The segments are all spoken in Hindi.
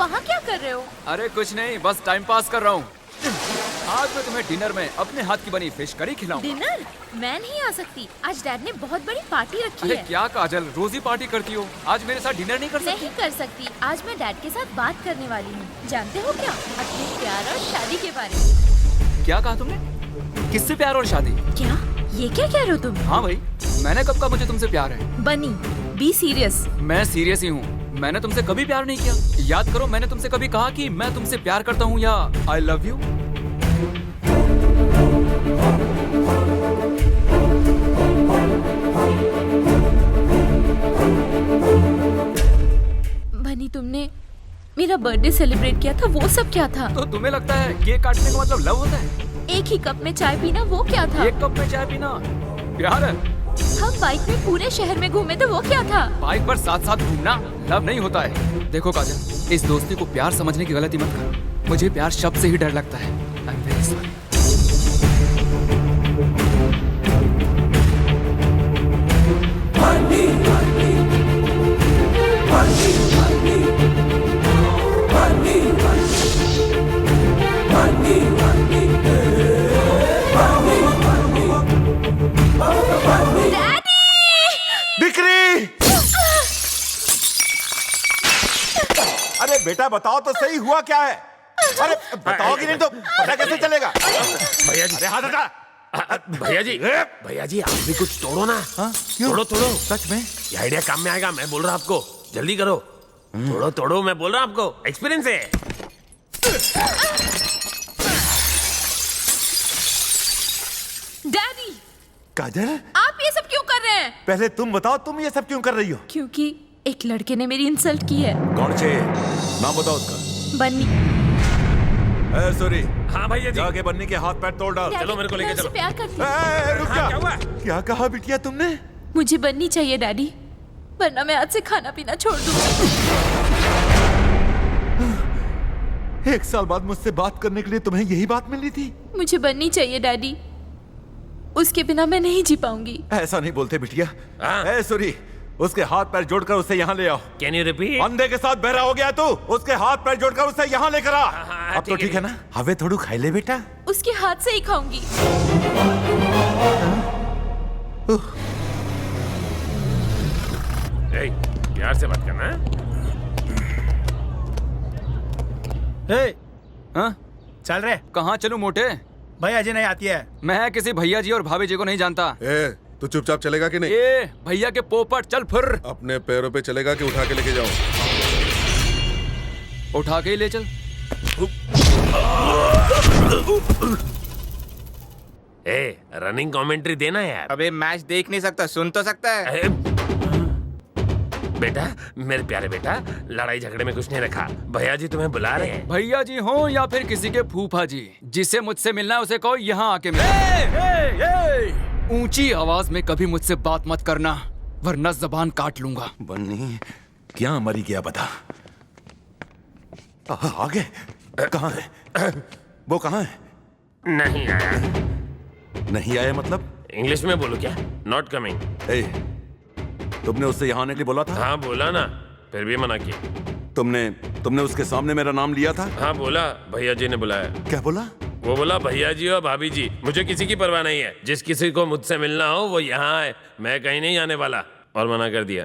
वहाँ क्या कर रहे हो? अरे कुछ नहीं, बस टाइम पास कर रहा हूँ। आज मैं तुम्हें डिनर में अपने हाथ की बनी फिश करी खिलाऊं। डिनर? मैं नहीं आ सकती। आज डैड ने बहुत बड़ी पार्टी रखी अरे है। क्या काजल, रोज ही पार्टी करती हो, आज मेरे साथ डिनर नहीं कर सकती? नहीं कर सकती। आज मैं डैड के साथ बात करने वाली हूँ। जानते हो क्या? अपने प्यार और शादी के बारे में। क्या कहा तुमने? किससे प्यार और शादी? क्या? ये क्या कह रहे हो तुम? हाँ भाई, मैंने कब कहा मुझे तुमसे प्यार है? बनी, बी सीरियस। मैं सीरियस ही हूँ। मैंने तुमसे कभी प्यार नहीं किया। याद करो, मैंने तुमसे कभी कहा कि मैं तुमसे प्यार करता हूँ या आई लव यू? बनी, तुमने मेरा बर्थडे सेलिब्रेट किया था, वो सब क्या था? तो तुम्हें लगता है केक काटने का मतलब लव होता है? एक ही कप में चाय पीना, वो क्या था? एक कप में चाय पीना प्यार है? हम बाइक में पूरे शहर में घूमे थे, वो क्या था? बाइक पर साथ साथ घूमना लव नहीं होता है। देखो काजल, इस दोस्ती को प्यार समझने की गलती मत करो। मुझे प्यार शब्द से ही डर लगता है। आई एम वेरी सॉरी। अरे बेटा बताओ तो सही, हुआ क्या है? अरे बताओगी नहीं तो पता कैसे चलेगा? भैया जी, अरे हाथ हटा। भैया जी आप भी कुछ तोड़ो ना। क्यों? तोड़ो सच में? ये आइडिया काम में आएगा। मैं बोल रहा आपको, जल्दी करो। तोड़ो मैं बोल रहा आपको, एक्सपीरियंस है। डैडी, काजल, आप ये सब क्यों कर रहे हैं? पहले तुम बताओ, तुम ये सब क्यों कर रही हो? क्योंकि एक लड़के ने मेरी इंसल्ट की है। कौन से? नाम बताओ उसका। बन्नी। सॉरी। हाँ भैया जी, जाके बन्नी के हाथ पैर तोड़ डाल। डैडी, चलो मेरे को लेके मैं उससे चलो। प्यार करती हूँ। रुक हाँ, जा। क्या हुआ? क्या कहा बिटिया तुमने? मुझे बन्नी चाहिए डैडी, वरना मैं आज से खाना पीना छोड़ दूंगी। 1 साल बाद मुझसे बात करने के लिए तुम्हें यही बात मिली थी? मुझे बन्नी चाहिए डैडी, उसके बिना मैं नहीं जी पाऊंगी। ऐसा नहीं बोलते बिटिया। हाँ। सॉरी, उसके हाथ पैर जोड़कर उसे यहाँ ले आओ। Can you repeat? अंधे के साथ बहरा हो गया तू। उसके हाथ पैर जोड़कर उसे यहाँ लेकर आ। हाँ, अब तो ठीक है ना? हवे थोड़ू खाई ले बेटा। उसके हाथ से ही खाऊंगी। प्यार से बात करना है? हाँ? चल रहे कहाँ चलूं मोटे? भाई अजय नहीं आती है। मैं किसी भैया जी और भाभी जी को नहीं जानता। तू चुपचाप चलेगा कि नहीं? ए भैया के पोपट, चल फिर। अपने पैरों पे चलेगा कि उठा के लेके जाऊं? उठा के ही ले चल। रनिंग कमेंट्री देना यार। अबे मैच देख नहीं सकता, सुन तो सकता है। बेटा, मेरे प्यारे बेटा, लड़ाई झगड़े में कुछ नहीं रखा। भैया जी तुम्हें बुला रहे हैं। भैया जी हो या फिर किसी के फूफा जी, जिसे मुझसे मिलना है उसे कहो यहाँ आके मिल। ऊंची आवाज में कभी मुझसे बात मत करना, वरना जबान काट लूंगा। बन्नी क्या मरी गया बता। आगे कहाँ है? वो कहाँ है? नहीं आया। नहीं आया मतलब? इंग्लिश में बोलो क्या? Not coming. तुमने उससे यहाँ आने के लिए बोला था? हाँ बोला ना, फिर भी मना किया। तुमने उसके सामने मेरा नाम लिया था? हाँ बोला, भैया जी ने बुलाया। क्या बोला? वो बोला भैया जी और भाभी जी, मुझे किसी की परवाह नहीं है। जिस किसी को मुझसे मिलना हो वो यहाँ आए, मैं कहीं नहीं आने वाला। और मना कर दिया।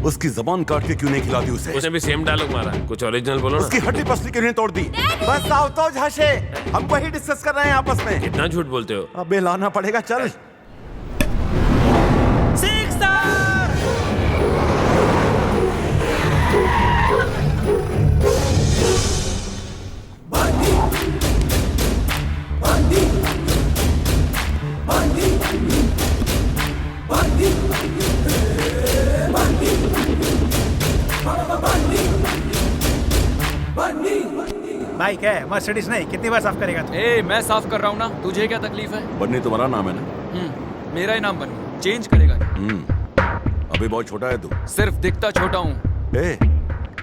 उसकी जबान काट के क्यों नहीं खिलाती उसे? उसने भी सेम डायलॉग मारा। कुछ ओरिजिनल बोलो ना। उसकी हड्डी पसली क्यों नहीं तोड़ दी? बस आओ तो झांसे, हम वही डिस्कस कर रहे हैं आपस में। कितना झूठ बोलते हो? अबे लाना पड़ेगा, चल। भाई क्या है, मर्सिडीज नहीं, कितनी बार साफ करेगा तू? मैं साफ कर रहा हूँ ना, तुझे क्या तकलीफ है? बन्नी तुम्हारा नाम है ना? मेरा ही नाम बन्नी, चेंज करेगा? अभी बहुत छोटा है तू। सिर्फ दिखता छोटा हूँ।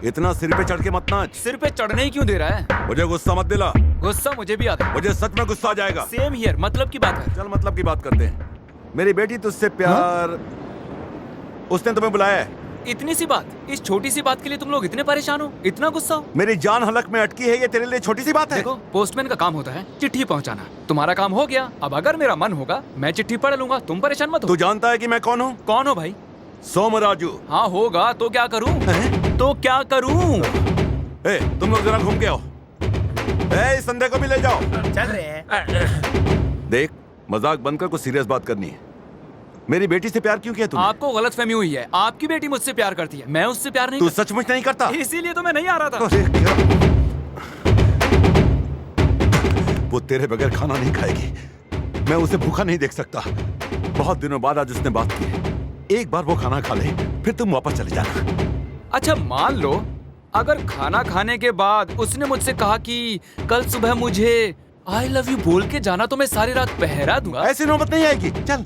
इतना सिर पे चढ़ के मत नाच। सिर पे चढ़ने ही क्यों दे रहा है? मुझे गुस्सा मत दिला। गुस्सा मुझे भी आता है। मुझे सच में गुस्सा आ जाएगा। सेम हियर, मतलब की बात है। चल मतलब की बात करते हैं। मेरी बेटी तुझसे प्यार, उसने तुम्हें बुलाया है। इतनी सी बात, इस छोटी सी बात के लिए तुम लोग इतने परेशान हो, इतना गुस्सा हो? मेरी जान हलक में अटकी है, ये तेरे लिए छोटी सी बात है? देखो, पोस्टमैन का काम होता है चिट्ठी पहुंचाना। तुम्हारा काम हो गया। अब अगर मेरा मन होगा मैं चिट्ठी पढ़ लूंगा, तुम परेशान मत तू हो। जानता है कि मैं कौन हूँ? कौन हो भाई? सोमराजू। हाँ होगा तो क्या करूं? तो क्या करूं? ए, तुम लोग जरा घूम के आओ। ए, इस संध्या को भी ले जाओ। चल रहे हैं। देख, मजाक बंद कर, कुछ सीरियस बात करनी है। मेरी बेटी से प्यार क्यों किया तूने? आपको गलतफहमी हुई है। आपकी बेटी मुझसे प्यार करती है, मैं उससे प्यार नहीं तू सचमुच नहीं करता? करता। इसीलिए तो मैं नहीं आ रहा था। अरे क्या? वो तेरे बगैर खाना नहीं खाएगी, मैं उसे भूखा नहीं देख सकता। बहुत दिनों बाद आज उसने बात की है। एक बार वो खाना खा ले, फिर तुम वापस चले जाना। अच्छा मान लो अगर खाना खाने के बाद उसने मुझसे कहा कि कल सुबह मुझे आई लव यू बोल के जाना, तो मैं सारी रात पहरा दूंगा। ऐसी नौबत नहीं आएगी। चल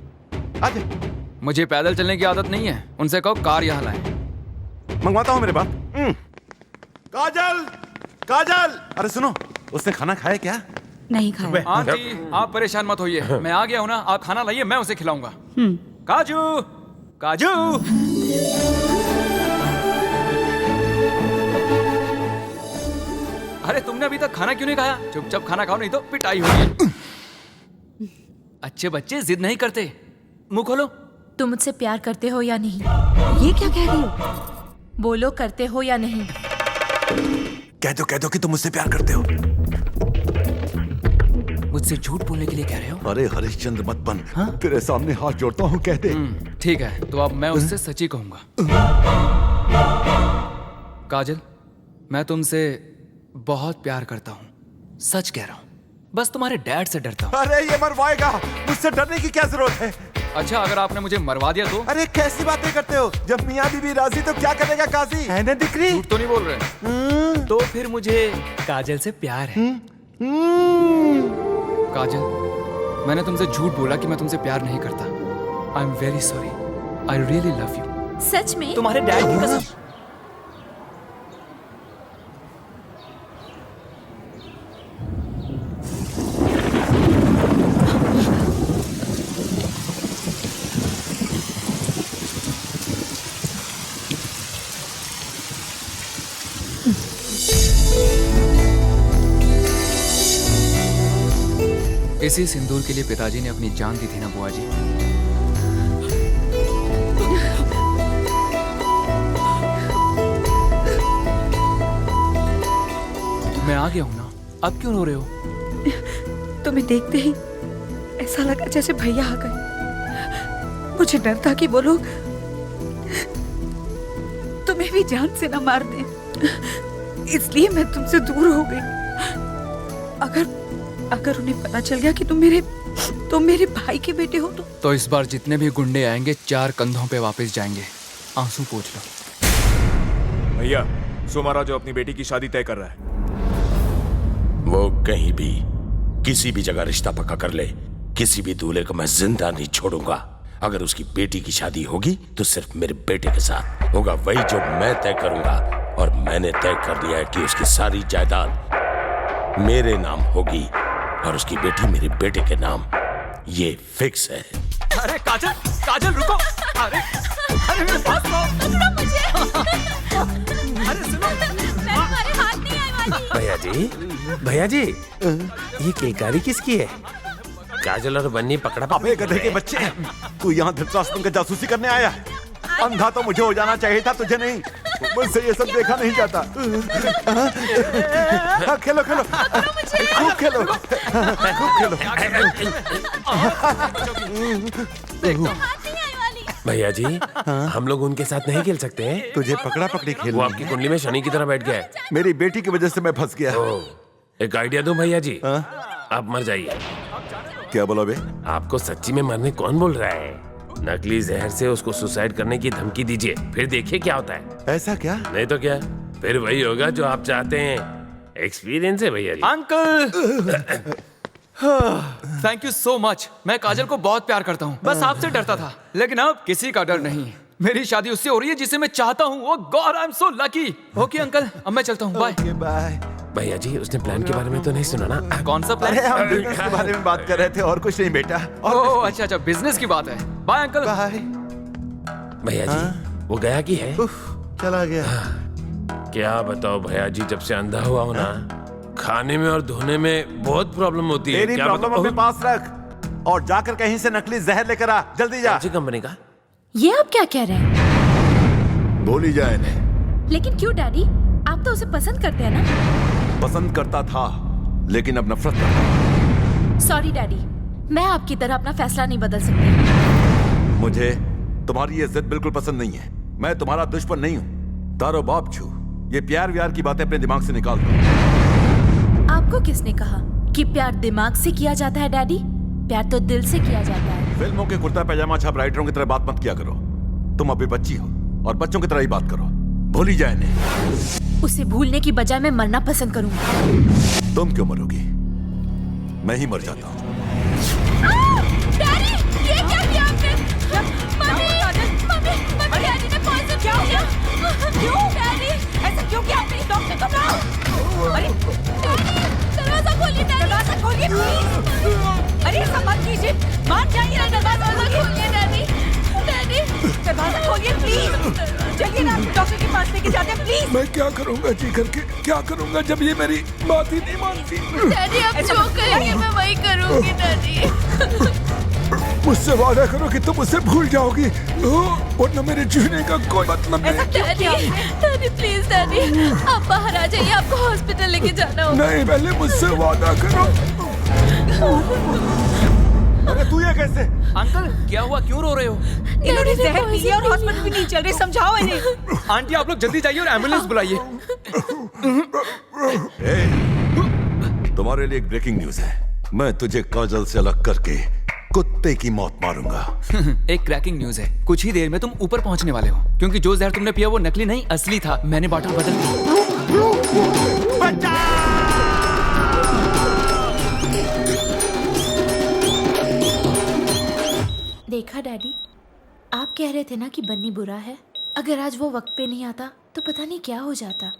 आजा। मुझे पैदल चलने की आदत नहीं है। उनसे कहो कार यहाँ लाएं। मंगवाता हूँ मेरे बाप। काजल, काजल, अरे सुनो, उसने खाना खाया क्या? नहीं खाया। आंटी आप परेशान मत होइए, मैं आ गया हूँ ना। आप खाना लाइए, मैं उसे खिलाऊंगा। काजू, काजू। अरे तुमने अभी तक खाना क्यों नहीं खाया? चुपचाप खाना खाओ, नहीं तो पिटाई होगी। अच्छे बच्चे जिद नहीं करते। मुंह खोलो। तुम मुझसे प्यार करते हो या नहीं? ये क्या कह रही हो? बोलो, करते हो या नहीं? कह दो कि तुम मुझसे प्यार करते हो। मुझसे झूठ बोलने के लिए कह रहे हो? अरे हरिश्चंद्र मत बन। तेरे सामने हाथ जोड़ता हूँ, कह दे। ठीक है, तो अब मैं उससे सच ही कहूंगा। काजल, मैं तुमसे बहुत प्यार करता हूँ, सच कह रहा हूँ। बस तुम्हारे डैड से डरता हूँ। अरे ये मरवाएगा, मुझसे डरने की क्या जरूरत है? अच्छा अगर आपने मुझे मरवा दिया तो? अरे कैसी बातें करते हो? जब मियाँ बीवी राजी तो क्या करेगा काजी? है ना दिक्री? झूठ तो नहीं बोल रहे? तो फिर मुझे काजल से प्यार है। काजल, मैंने तुमसे झूठ बोला कि मैं तुमसे प्यार नहीं करता। I am very sorry. I really love you. सच में? तुम्हारे डैड की कसम। इसी सिंदूर के लिए पिताजी ने अपनी जान दी थी ना बुआ जी। मैं आ गया हूं ना, अब क्यों रो रहे हो? तुम्हें देखते ही ऐसा लगा जैसे भैया आ गए। मुझे डर था कि वो लोग तुम्हें भी जान से न मार दें, इसलिए मैं तुमसे दूर हो गई। अगर उन्हें पता चल गया कि तुम मेरे भाई के बेटे हो तो इस बार जितने भी गुंडे आएंगे 4 कंधों पे वापस जाएंगे। आंसू पोंछ लो। भैया, सोमाराजू अपनी बेटी की शादी तय कर रहा है। वो कहीं भी किसी भी जगह रिश्ता पक्का कर ले, किसी भी दूल्हे को मैं जिंदा नहीं छोड़ूंगा। अगर उसकी बेटी की शादी होगी तो सिर्फ मेरे बेटे के साथ होगा, वही जो मैं तय करूंगा। और मैंने तय कर दिया है कि उसकी सारी जायदाद मेरे नाम होगी और उसकी बेटी मेरे बेटे के नाम। ये फिक्स है। अरे काजल, काजल रुको। अरे मेरे पास तो। अरे सुनो, मैं तुम्हारे हाथ नहीं आने वाली। भैया जी, ये केकारी किसकी है? काजल और बन्नी पकड़ा अबे गधे के बच्चे, तू यहाँ धृतराष्ट्र का जासूसी करने आया? अंधा तो मुझे हो जाना चाहिए था, तुझे नहीं। मुझसे ये सब देखा नहीं जाता। खेलो खेलो, खूब खेलो, खूब खेलो। भैया जी, हम लोग उनके साथ नहीं खेल सकते हैं? तुझे पकड़ा पकड़ी खेल। वो आपकी कुंडली में शनि की तरह बैठ गया है। मेरी बेटी की वजह से मैं फंस गया। एक आइडिया दूं भैया जी? आप मर जाइए। क्या बोला बे? आपको सच्ची में मरने कौन बोल रहा है? नकली जहर से उसको सुसाइड करने की धमकी दीजिए, फिर देखिए क्या होता है। ऐसा क्या? नहीं तो क्या, फिर वही होगा जो आप चाहते हैं। एक्सपीरियंस है भैया जी। Uncle thank you so much. मैं काजल को बहुत प्यार करता हूँ, बस आपसे डरता था, लेकिन अब किसी का डर नहीं। मेरी शादी उससे हो रही है जिसे मैं चाहता हूँ। Oh god, I am so lucky. Okay uncle, अब मैं चलता हूँ। बाय। बाय। भैया जी, उसने प्लान के बारे में तो नहीं सुना ना? कौन सा प्लान? अरे हम बिजनेस के बारे में बात कर रहे थे और कुछ नहीं बेटा। ओह अच्छा, बिजनेस की बात है। Bye uncle. बाय। भैया जी, वो गया कि है? चला गया। क्या बताओ भैया जी, जब से अंधा हुआ हूं ना, खाने में और धोने में बहुत प्रॉब्लम होती है। तेरी क्या प्रॉब्लम बताओ? अपने पास रख और जाकर कहीं से नकली जहर लेकर आ, जल्दी जा। कौन सी कंपनी का? ये आप क्या कह रहे हैं? भूल ही जाए इन्हें। लेकिन क्यों डैडी? आप तो उसे पसंद करते हैं ना? पसंद करता था लेकिन अब नफरत करता हूं। सॉरी डैडी, मैं आपकी तरह अपना फैसला नहीं बदल सकती। मुझे तुम्हारी ये जिद बिल्कुल पसंद नहीं है। मैं तुम्हारा दुश्मन नहीं हूँ। तारो बाप छू, ये प्यार व्यार की बातें अपने दिमाग से निकाल दो। आपको किसने कहा कि प्यार दिमाग से किया जाता है डैडी? प्यार तो दिल से किया जाता है। फिल्मों के कुर्ता पैजामा छाप राइटरों की तरह बात मत किया करो। तुम अभी बच्ची हो और बच्चों की तरह ही बात करो। भूल ही जाए नहीं। उसे भूलने की बजाय मैं मरना पसंद करूंगा। तुम क्यों मरोगी? मैं ही मर जाता हूँ। डैडी, ये क्या किया आपने? मम्मी, डैडी ने पॉइजन किया। क्यों डैडी? ऐसा क्यों किया आपने? डॉक्टर को बुलाओ। अरे डैडी, दरवाजा खोलिए डैडी। दरवाजा खोलिए प्लीज। अरे ऐसा मत कीजिए, मान जाइए। दरवाजा खोलिए डैडी। डैडी, दरवाजा खोलिए प्लीज। चलिए ना, डॉक्टर के पास लेके जाते हैं प्लीज। मैं क्या करूंगा जी करके, क्या करूंगा जब ये मेरी बात ही नहीं मानती। डैडी, आप जो कहेंगे मैं वही करूंगी डैडी। मुझसे वादा करो कि तुम उसे भूल जाओगी, वरना मेरे जीने का कोई मतलब नहीं। डैडी प्लीज डैडी, आप बाहर आ जाइए, आपको हॉस्पिटल लेके जाना होगा। नहीं, पहले मुझसे वादा करो। अरे तू ये कैसे? अंकल क्या हुआ, क्यों रो रहे हो? इन्होंने जहर पी लिया और हॉस्पिटल भी नहीं चल रही, समझाओ इन्हें। आंटी आप लोग जल्दी जाइए और एम्बुलेंस बुलाइए। तुम्हारे लिए एक ब्रेकिंग न्यूज है। मैं तुझे काजल से अलग करके कुत्ते की मौत मारूंगा। एक क्रैकिंग न्यूज है, कुछ ही देर में तुम ऊपर पहुंचने वाले हो, क्योंकि जो जहर तुमने पिया वो नकली नहीं असली था। मैंने बॉटल बदल दी। देखा डैडी, आप कह रहे थे ना कि बन्नी बुरा है। अगर आज वो वक्त पे नहीं आता तो पता नहीं क्या हो जाता।